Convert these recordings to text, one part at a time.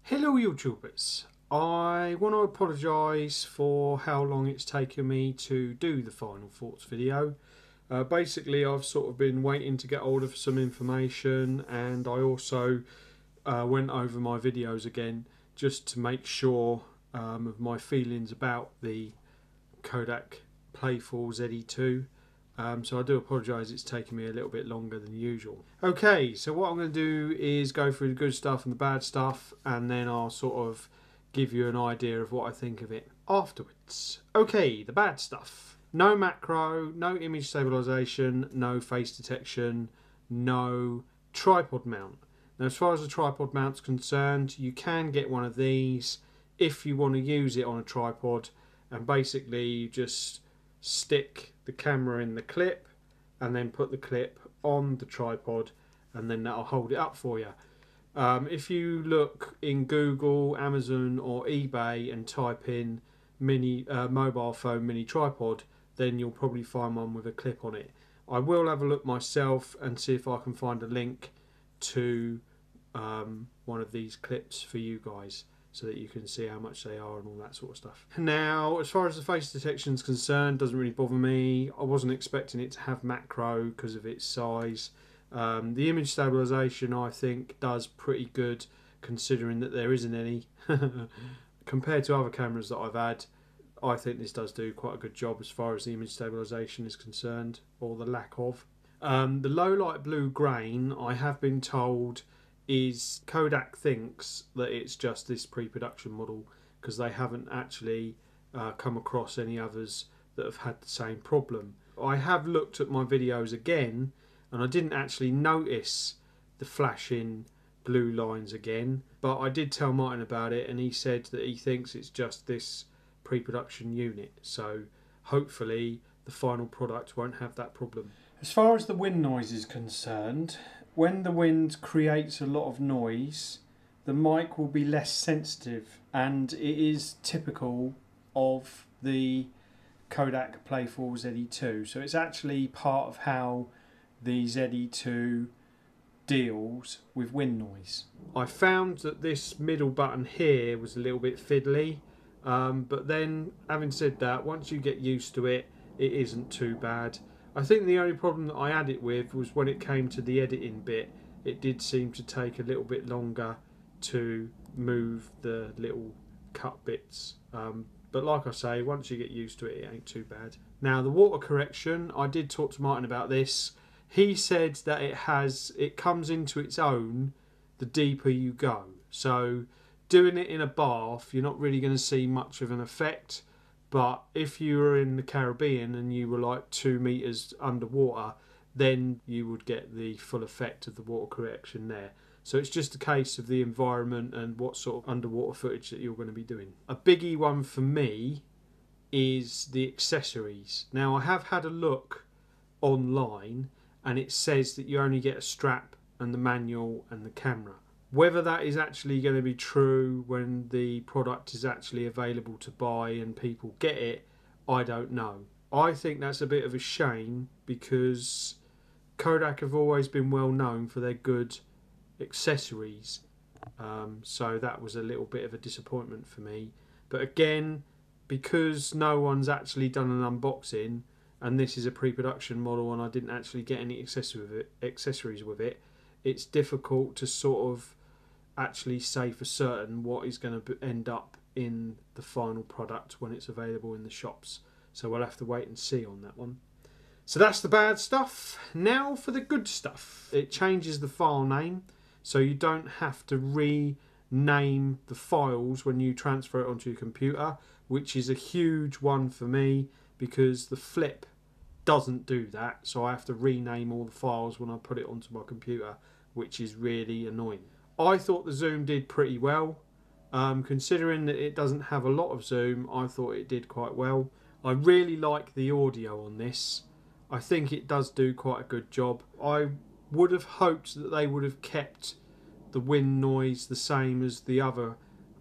Hello YouTubers, I want to apologise for how long it's taken me to do the final thoughts video. Basically I've sort of been waiting to get hold of some information, and I also went over my videos again just to make sure of my feelings about the Kodak Playfull ZE2. So I do apologise, it's taken me a little bit longer than usual. Okay, so what I'm going to do is go through the good stuff and the bad stuff, and then I'll sort of give you an idea of what I think of it afterwards. Okay, the bad stuff. No macro, no image stabilisation, no face detection, no tripod mount. Now as far as the tripod mount's concerned, you can get one of these if you want to use it on a tripod, and basically you just stick the camera in the clip and then put the clip on the tripod, and then that'll hold it up for you. If you look in Google, Amazon or eBay and type in mini mobile phone mini tripod, then you'll probably find one with a clip on it. I will have a look myself and see if I can find a link to one of these clips for you guys, so that you can see how much they are and all that sort of stuff. Now, as far as the face detection is concerned, doesn't really bother me. I wasn't expecting it to have macro because of its size. The image stabilisation, I think, does pretty good considering that there isn't any. Compared to other cameras that I've had, I think this does do quite a good job as far as the image stabilisation is concerned, or the lack of. The low light blue grain, I have been told, is Kodak thinks that it's just this pre-production model, because they haven't actually come across any others that have had the same problem. I have looked at my videos again and I didn't actually notice the flashing blue lines again, but I did tell Martin about it and he said that he thinks it's just this pre-production unit, so hopefully the final product won't have that problem. As far as the wind noise is concerned, when the wind creates a lot of noise, the mic will be less sensitive, and it is typical of the Kodak Playfull ZE2. So it's actually part of how the ZE2 deals with wind noise. I found that this middle button here was a little bit fiddly, but then having said that, once you get used to it, it isn't too bad. I think the only problem that I had it with was when it came to the editing bit. It did seem to take a little bit longer to move the little cut bits. But like I say, once you get used to it, it ain't too bad. Now the water correction, I did talk to Martin about this. He said that it comes into its own the deeper you go. So doing it in a bath, you're not really going to see much of an effect. But if you were in the Caribbean and you were like 2 meters underwater, then you would get the full effect of the water correction there. So it's just a case of the environment and what sort of underwater footage that you're going to be doing. A biggie one for me is the accessories. Now I have had a look online and it says that you only get a strap and the manual and the camera. Whether that is actually going to be true when the product is actually available to buy and people get it, I don't know. I think that's a bit of a shame, because Kodak have always been well known for their good accessories. So that was a little bit of a disappointment for me. But again, because no one's actually done an unboxing and this is a pre-production model and I didn't actually get any accessories with it, it's difficult to sort of actually say for certain what is going to end up in the final product when it's available in the shops. So we'll have to wait and see on that one. So that's the bad stuff. Now for the good stuff. It changes the file name, so you don't have to rename the files when you transfer it onto your computer, which is a huge one for me because the Flip doesn't do that. So I have to rename all the files when I put it onto my computer, which is really annoying. I thought the zoom did pretty well. Considering that it doesn't have a lot of zoom, I thought it did quite well. I really like the audio on this. I think it does do quite a good job. I would have hoped that they would have kept the wind noise the same as the other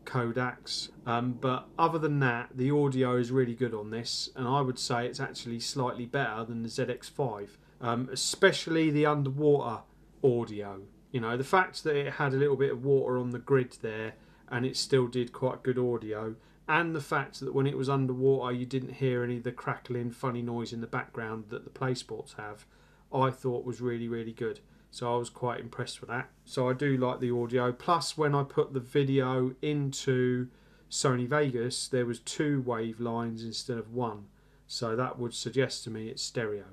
Kodaks. But other than that, the audio is really good on this, and I would say it's actually slightly better than the ZX5. Especially the underwater audio. You know, the fact that it had a little bit of water on the grid there and it still did quite good audio. And the fact that when it was underwater you didn't hear any of the crackling funny noise in the background that the PlaySports have, I thought was really, really good. So I was quite impressed with that. So I do like the audio. Plus when I put the video into Sony Vegas, there was 2 wave lines instead of 1. So that would suggest to me it's stereo.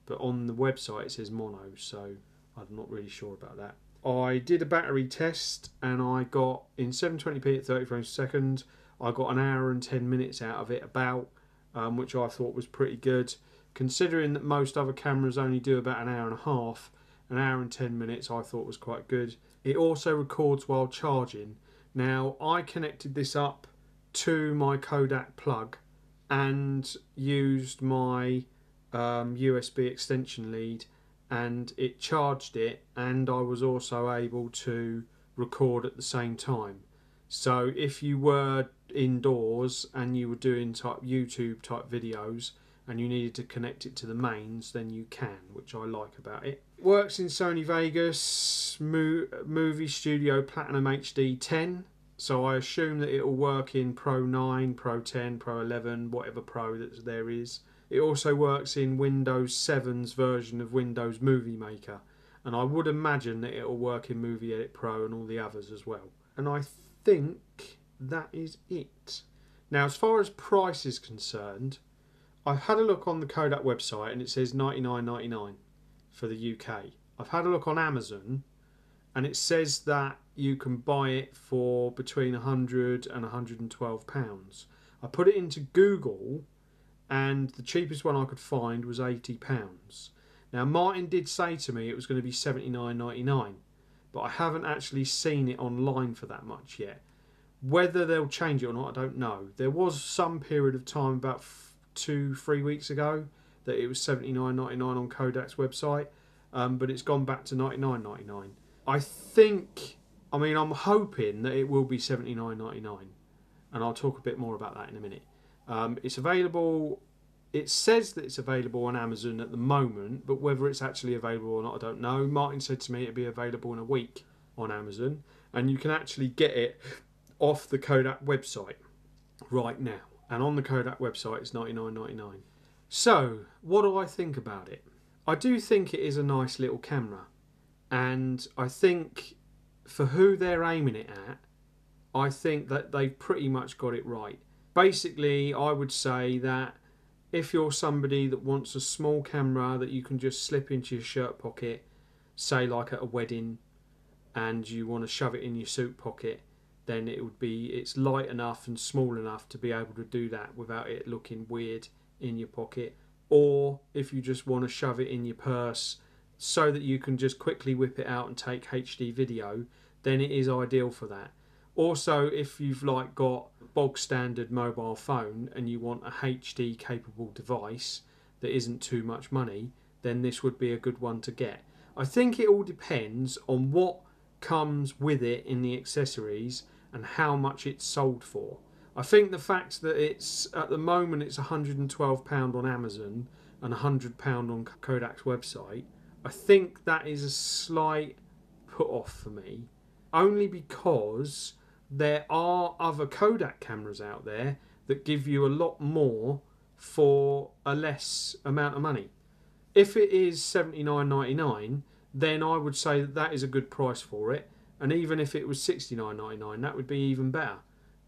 But on the website it says mono, so I'm not really sure about that. I did a battery test and I got, in 720p at 30 frames per second, I got an hour and 10 minutes out of it about, which I thought was pretty good. Considering that most other cameras only do about an hour and a half, an hour and 10 minutes I thought was quite good. It also records while charging. Now I connected this up to my Kodak plug and used my USB extension lead, and it charged it, and I was also able to record at the same time. So if you were indoors and you were doing YouTube type videos and you needed to connect it to the mains, then you can, which I like about it. It works in Sony Vegas, Movie Studio Platinum HD 10, so I assume that it will work in Pro 9, Pro 10, Pro 11, whatever Pro that there is. It also works in Windows 7's version of Windows Movie Maker, and I would imagine that it will work in Movie Edit Pro and all the others as well. And I think that is it. Now, as far as price is concerned, I've had a look on the Kodak website and it says $99.99 for the UK. I've had a look on Amazon and it says that you can buy it for between £100 and £112. I put it into Google and the cheapest one I could find was £80. Now, Martin did say to me it was going to be $79.99, but I haven't actually seen it online for that much yet. Whether they'll change it or not, I don't know. There was some period of time about 2-3 weeks ago that it was $79.99 on Kodak's website, but it's gone back to $99.99. I'm hoping that it will be $79.99, and I'll talk a bit more about that in a minute. It's available. It says that it's available on Amazon at the moment, but whether it's actually available or not, I don't know. Martin said to me it'd be available in a week on Amazon, and you can actually get it off the Kodak website right now. And on the Kodak website it's $99.99. So, what do I think about it? I do think it is a nice little camera, and I think for who they're aiming it at, I think that they've pretty much got it right. Basically, I would say that if you're somebody that wants a small camera that you can just slip into your shirt pocket, say like at a wedding, and you want to shove it in your suit pocket, then it's light enough and small enough to be able to do that without it looking weird in your pocket. Or if you just want to shove it in your purse so that you can just quickly whip it out and take HD video, then it is ideal for that. Also, if you've got bog standard mobile phone and you want a HD capable device that isn't too much money, then this would be a good one to get. I think it all depends on what comes with it in the accessories and how much it's sold for. I think the fact that it's at the moment it's £112 on Amazon and £100 on Kodak's website, I think that is a slight put off for me, only because there are other Kodak cameras out there that give you a lot more for a less amount of money. If it is $79.99, then I would say that is a good price for it, and even if it was $69.99, that would be even better.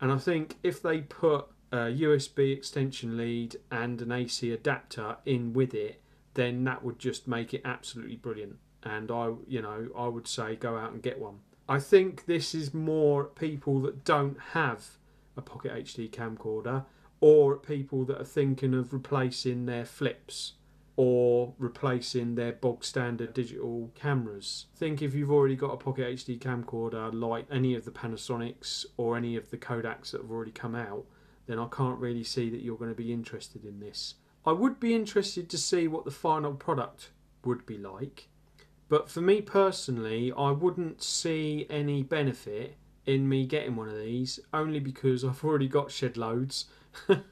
And I think if they put a USB extension lead and an AC adapter in with it, then that would just make it absolutely brilliant. And I would say go out and get one. I think this is more people that don't have a Pocket HD camcorder, or people that are thinking of replacing their flips or replacing their bog standard digital cameras. I think if you've already got a Pocket HD camcorder like any of the Panasonics or any of the Kodaks that have already come out, then I can't really see that you're going to be interested in this. I would be interested to see what the final product would be like. But for me personally, I wouldn't see any benefit in me getting one of these, only because I've already got shed loads and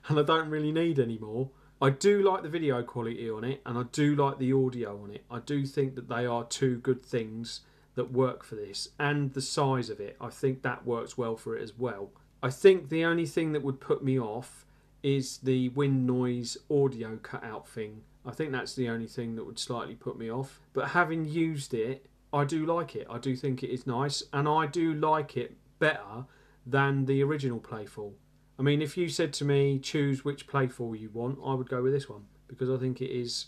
I don't really need any more. I do like the video quality on it and I do like the audio on it. I do think that they are two good things that work for this, and the size of it. I think that works well for it as well. I think the only thing that would put me off is the wind noise audio cutout thing. I think that's the only thing that would slightly put me off. But having used it, I do like it. I do think it is nice, and I do like it better than the original Playfull. I mean, if you said to me, choose which Playfull you want, I would go with this one, because I think it is,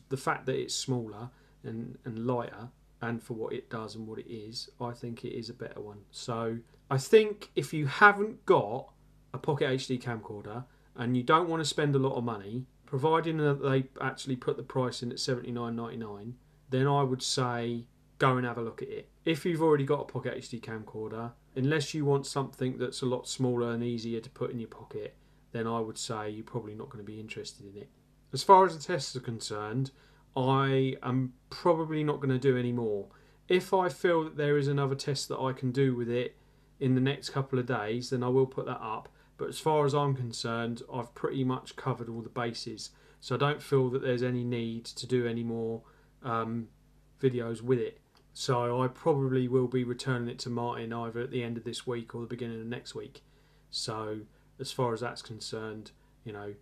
the fact that it's smaller and lighter, and for what it does and what it is, I think it is a better one. So I think if you haven't got a Pocket HD camcorder and you don't want to spend a lot of money, providing that they actually put the price in at $79.99, then I would say go and have a look at it. If you've already got a Pocket HD camcorder, unless you want something that's a lot smaller and easier to put in your pocket, then I would say you're probably not going to be interested in it. As far as the tests are concerned, I am probably not going to do any more. If I feel that there is another test that I can do with it in the next couple of days, then I will put that up. But as far as I'm concerned, I've pretty much covered all the bases. So I don't feel that there's any need to do any more videos with it. So I probably will be returning it to Martin either at the end of this week or the beginning of next week. So as far as that's concerned, you know,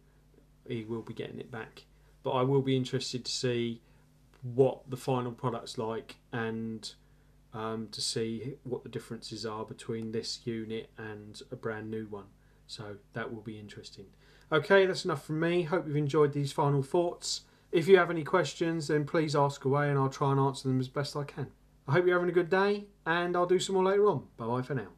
he will be getting it back. But I will be interested to see what the final product's like, and to see what the differences are between this unit and a brand new one. So that will be interesting. Okay, that's enough from me. Hope you've enjoyed these final thoughts. If you have any questions, then please ask away and I'll try and answer them as best I can. I hope you're having a good day, and I'll do some more later on. Bye bye for now.